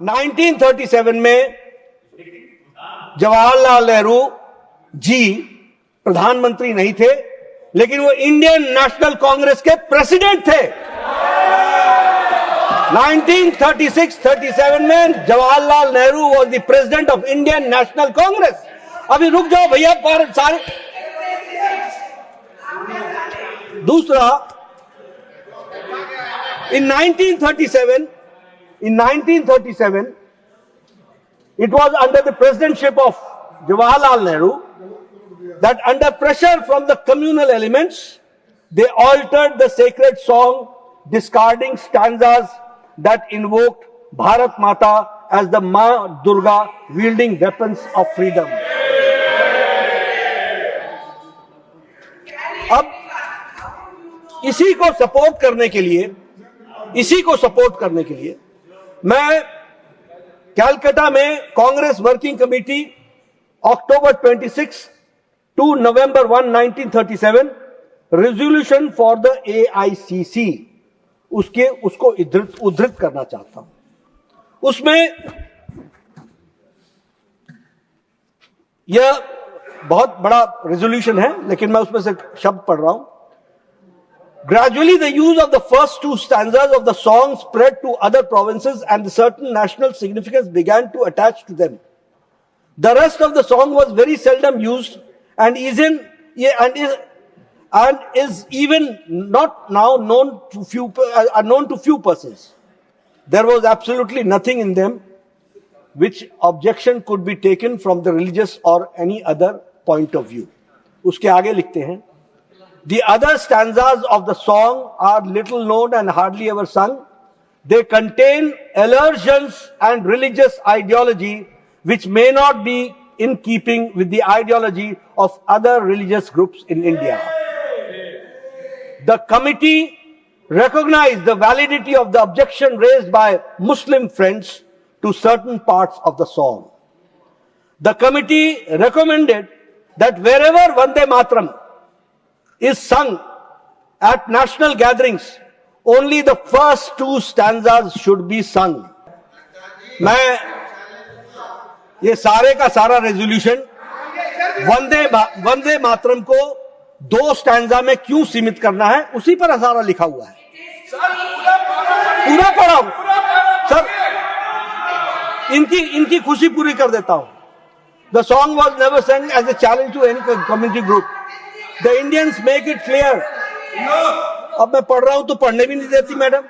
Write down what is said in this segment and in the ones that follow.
1937 में जवाहरलाल नेहरू जी प्रधानमंत्री नहीं थे, लेकिन वो इंडियन नेशनल कांग्रेस के प्रेसिडेंट थे। 1936-37 में Jawaharlal Nehru was the president of Indian national Congress. अभी रुक जाओ भैया, पर सारे। दूसरा, in 1937 it was under the presidentship of Jawaharlal Nehru that under pressure from the communal elements they altered the sacred song, discarding stanzas that invoked Bharat Mata as the Ma Durga wielding weapons of freedom. अब इसी को support करने के लिए मैं कलकत्ता में Congress working committee October 26 to November 1, 1937 resolution for the AICC उसको उद्धृत करना चाहता हूं। उसमें यह बहुत बड़ा रेजोल्यूशन है, लेकिन मैं उसमें से शब्द पढ़ रहा हूं। Gradually, the use of the first two stanzas of the song spread to other provinces, and certain national significance began to attach to them. The rest of the song was very seldom used, and is even not now known to few persons. There was absolutely nothing in them which objection could be taken from the religious or any other point of view. उसके आगे लिखते हैं, the other stanzas of the song are little known and hardly ever sung. They contain allusions and religious ideology which may not be in keeping with the ideology of other religious groups in India. The committee recognized the validity of the objection raised by Muslim friends to certain parts of the song. The committee recommended that wherever Vande Mataram is sung at national gatherings, only the first two stanzas should be sung. मैं ये सारे का सारा resolution Vande Mataram को 2 stanza में क्यों सीमित करना है, उसी पर सारा लिखा हुआ है। पूरा पढ़ा सर, इनकी खुशी पूरी कर देता हूं। The song was never sung as a challenge to any community group. The Indians make it clear. अब मैं पढ़ रहा हूं तो पढ़ने भी नहीं देती madam.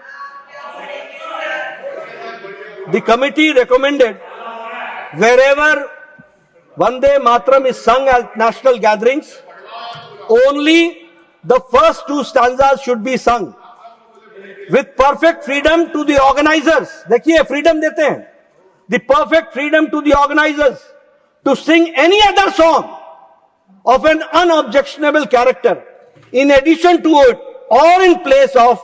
The committee recommended wherever Vande Mataram is sung at national gatherings, only the first 2 stanzas should be sung with perfect freedom to the organizers. देखिए freedom देते हैं, the perfect freedom to the organizers to sing any other song of an unobjectionable character in addition to it or in place of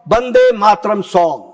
Vande Mataram song.